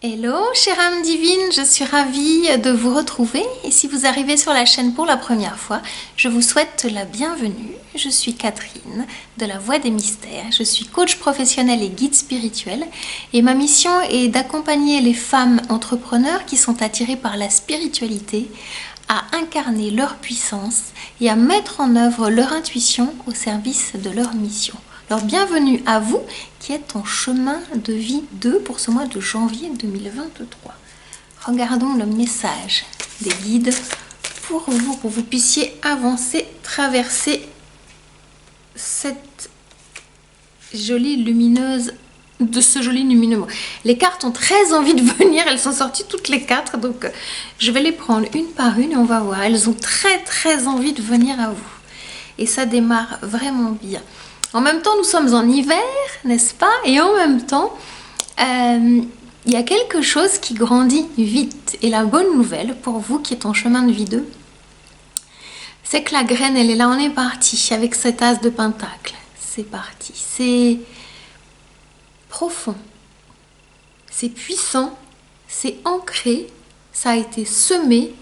Hello, chère âme divine, je suis ravie de vous retrouver et si vous arrivez sur la chaîne pour la première fois, je vous souhaite la bienvenue. Je suis Catherine de la Voie des Mystères, je suis coach professionnel et guide spirituel et ma mission est d'accompagner les femmes entrepreneurs qui sont attirées par la spiritualité à incarner leur puissance et à mettre en œuvre leur intuition au service de leur mission. Alors bienvenue à vous qui êtes en chemin de vie 2 pour ce mois de janvier 2023. Regardons le message des guides pour vous puissiez avancer, traverser cette jolie lumineuse, de ce joli lumineux. Les cartes ont très envie de venir, elles sont sorties toutes les 4, donc je vais les prendre une par une et on va voir. Elles ont très envie de venir à vous. Et ça démarre vraiment bien. En même temps, nous sommes en hiver, n'est-ce pas? Et en même temps, il y a quelque chose qui grandit vite. Et la bonne nouvelle pour vous qui êtes en chemin de vie 2, c'est que la graine, elle est là, on est parti avec cet as de pentacle. C'est parti. C'est profond, c'est puissant, c'est ancré, ça a été semé.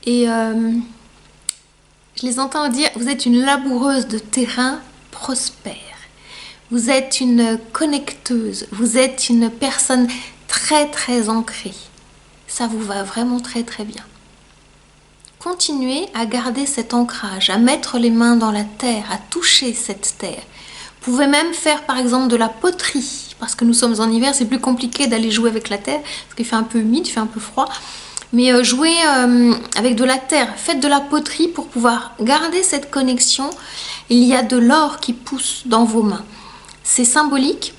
Et je les entends dire, vous êtes une laboureuse de terrain prospère. Vous êtes une connecteuse, vous êtes une personne très ancrée. Ça vous va vraiment très bien. Continuez à garder cet ancrage, à mettre les mains dans la terre, à toucher cette terre. Vous pouvez même faire par exemple de la poterie, parce que nous sommes en hiver, c'est plus compliqué d'aller jouer avec la terre, parce qu'il fait un peu humide, il fait un peu froid. Mais jouez avec de la terre, faites de la poterie pour pouvoir garder cette connexion. Il y a de l'or qui pousse dans vos mains. C'est symbolique.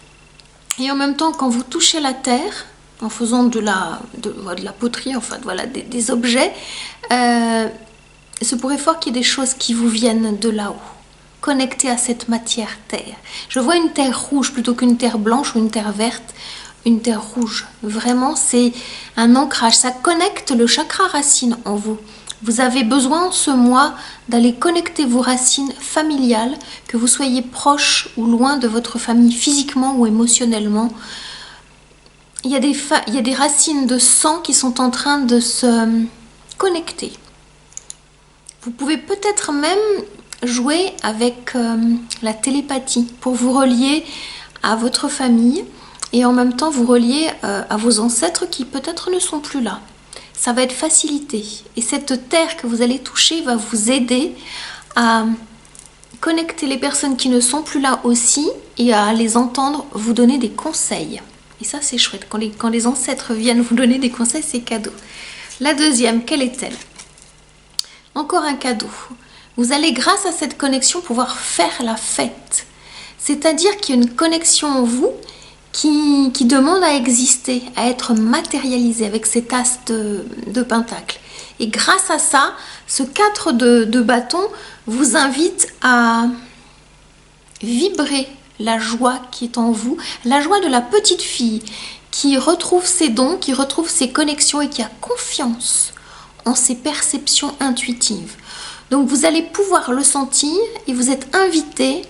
Et en même temps, quand vous touchez la terre, en faisant de la poterie, enfin voilà, des objets, ce pourrait fort qu'il y ait des choses qui vous viennent de là-haut, connectées à cette matière terre. Je vois une terre rouge plutôt qu'une terre blanche ou une terre verte. Une terre rouge, vraiment c'est un ancrage, ça connecte le chakra racine en vous. Vous avez besoin en ce mois d'aller connecter vos racines familiales, que vous soyez proche ou loin de votre famille physiquement ou émotionnellement. Il y a des racines de sang qui sont en train de se connecter. Vous pouvez peut-être même jouer avec la télépathie pour vous relier à votre famille. Et en même temps, vous reliez à vos ancêtres qui peut-être ne sont plus là. Ça va être facilité. Et cette terre que vous allez toucher va vous aider à connecter les personnes qui ne sont plus là aussi et à les entendre vous donner des conseils. Et ça, c'est chouette. Quand les ancêtres viennent vous donner des conseils, c'est cadeau. La deuxième, quelle est-elle? Encore un cadeau. Vous allez, grâce à cette connexion, pouvoir faire la fête. C'est-à-dire qu'il y a une connexion en vous qui demande à exister, à être matérialisé avec cet as de pentacle. Et grâce à ça, ce 4 de bâton vous invite à vibrer la joie qui est en vous, la joie de la petite fille qui retrouve ses dons, qui retrouve ses connexions et qui a confiance en ses perceptions intuitives. Donc vous allez pouvoir le sentir et vous êtes invité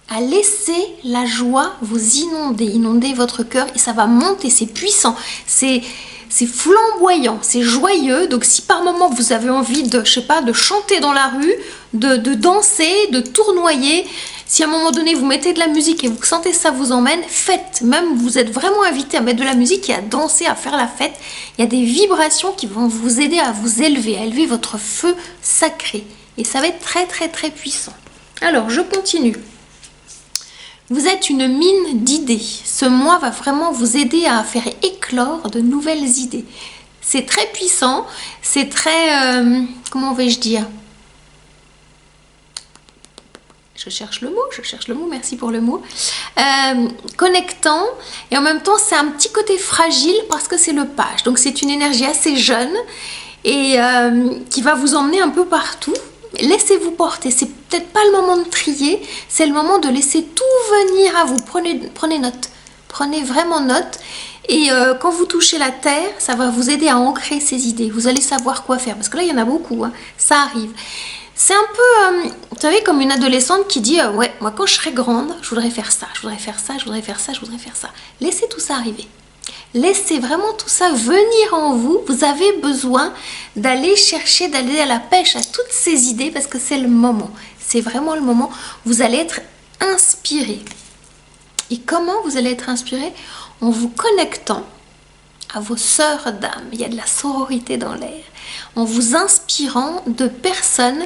à laisser la joie vous inonder votre cœur et ça va monter, c'est puissant, c'est flamboyant, c'est joyeux. Donc si par moment vous avez envie de, je sais pas, de chanter dans la rue, de danser, de tournoyer, si à un moment donné vous mettez de la musique et vous sentez ça vous emmène, faites. Même vous êtes vraiment invité à mettre de la musique et à danser, à faire la fête. Il y a des vibrations qui vont vous aider à vous élever, à élever votre feu sacré. Et ça va être très puissant. Alors je continue. Vous êtes une mine d'idées. Ce mois va vraiment vous aider à faire éclore de nouvelles idées. C'est très puissant, c'est très... comment vais-je dire? Je cherche le mot, merci pour le mot. Connectant, et en même temps c'est un petit côté fragile parce que c'est le page. Donc c'est une énergie assez jeune et qui va vous emmener un peu partout. Laissez-vous porter, c'est peut-être pas le moment de trier, c'est le moment de laisser tout venir à vous. Prenez note, prenez vraiment note. Et quand vous touchez la terre, ça va vous aider à ancrer ces idées. Vous allez savoir quoi faire, parce que là il y en a beaucoup, hein. Ça arrive. C'est un peu, vous savez, comme une adolescente qui dit ouais, moi quand je serai grande, je voudrais faire ça, je voudrais faire ça, je voudrais faire ça, je voudrais faire ça. Laissez tout ça arriver. Laissez vraiment tout ça venir en vous. Vous avez besoin d'aller chercher, d'aller à la pêche à toutes ces idées parce que c'est le moment. C'est vraiment le moment. Vous allez être inspiré. Et comment vous allez être inspiré? En vous connectant à vos sœurs d'âme. Il y a de la sororité dans l'air. En vous inspirant de personnes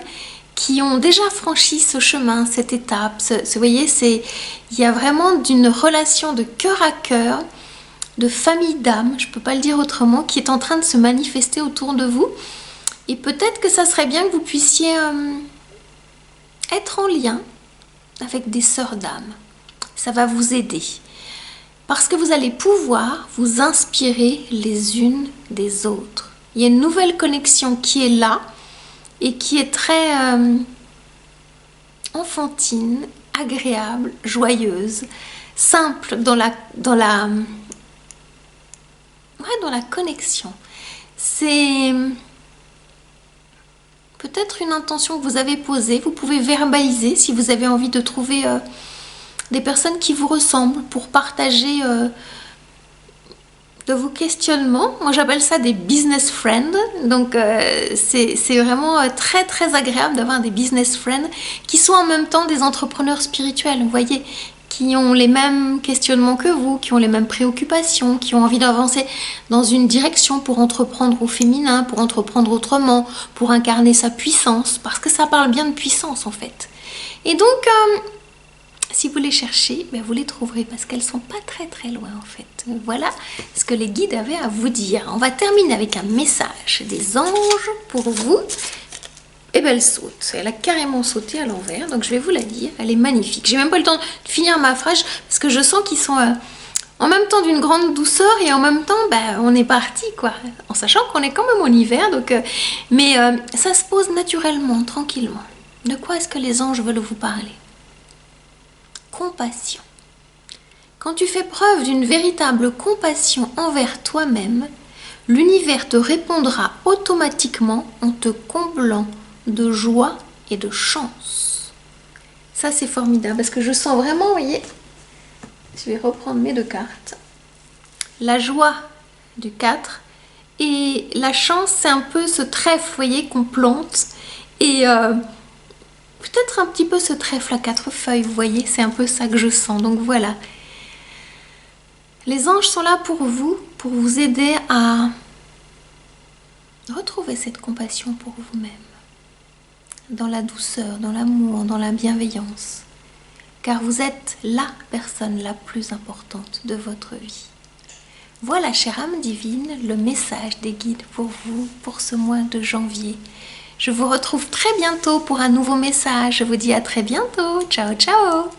qui ont déjà franchi ce chemin, cette étape. Vous voyez, il y a vraiment d'une relation de cœur à cœur, de famille d'âme, je ne peux pas le dire autrement, qui est en train de se manifester autour de vous. Et peut-être que ça serait bien que vous puissiez être en lien avec des sœurs d'âme. Ça va vous aider. Parce que vous allez pouvoir vous inspirer les unes des autres. Il y a une nouvelle connexion qui est là et qui est très enfantine, agréable, joyeuse, simple dans la connexion. C'est peut-être une intention que vous avez posée. Vous pouvez verbaliser si vous avez envie de trouver des personnes qui vous ressemblent pour partager de vos questionnements. Moi j'appelle ça des business friends. Donc c'est vraiment très très agréable d'avoir des business friends qui sont en même temps des entrepreneurs spirituels, vous voyez, qui ont les mêmes questionnements que vous, qui ont les mêmes préoccupations, qui ont envie d'avancer dans une direction pour entreprendre au féminin, pour entreprendre autrement, pour incarner sa puissance, parce que ça parle bien de puissance en fait. Et donc, si vous les cherchez, ben vous les trouverez parce qu'elles sont pas très très loin en fait. Voilà ce que les guides avaient à vous dire. On va terminer avec un message des anges pour vous. Et ben elle saute, elle a carrément sauté à l'envers, donc je vais vous la dire, elle est magnifique. J'ai même pas le temps de finir ma phrase parce que je sens qu'ils sont en même temps d'une grande douceur et en même temps on est parti quoi, en sachant qu'on est quand même en hiver, donc mais ça se pose naturellement, tranquillement. De quoi est-ce que les anges veulent vous parler? Compassion. Quand tu fais preuve d'une véritable compassion envers toi-même, l'univers te répondra automatiquement en te comblant de joie et de chance. Ça c'est formidable parce que je sens vraiment, vous voyez, je vais reprendre mes deux cartes, la joie du 4 et la chance, c'est un peu ce trèfle, vous voyez, qu'on plante et peut-être un petit peu ce trèfle à 4 feuilles, vous voyez, c'est un peu ça que je sens. Donc voilà, les anges sont là pour vous aider à retrouver cette compassion pour vous-même, dans la douceur, dans l'amour, dans la bienveillance, car vous êtes la personne la plus importante de votre vie. Voilà, chère âme divine, le message des guides pour vous, pour ce mois de janvier. Je vous retrouve très bientôt pour un nouveau message. Je vous dis à très bientôt. Ciao, ciao!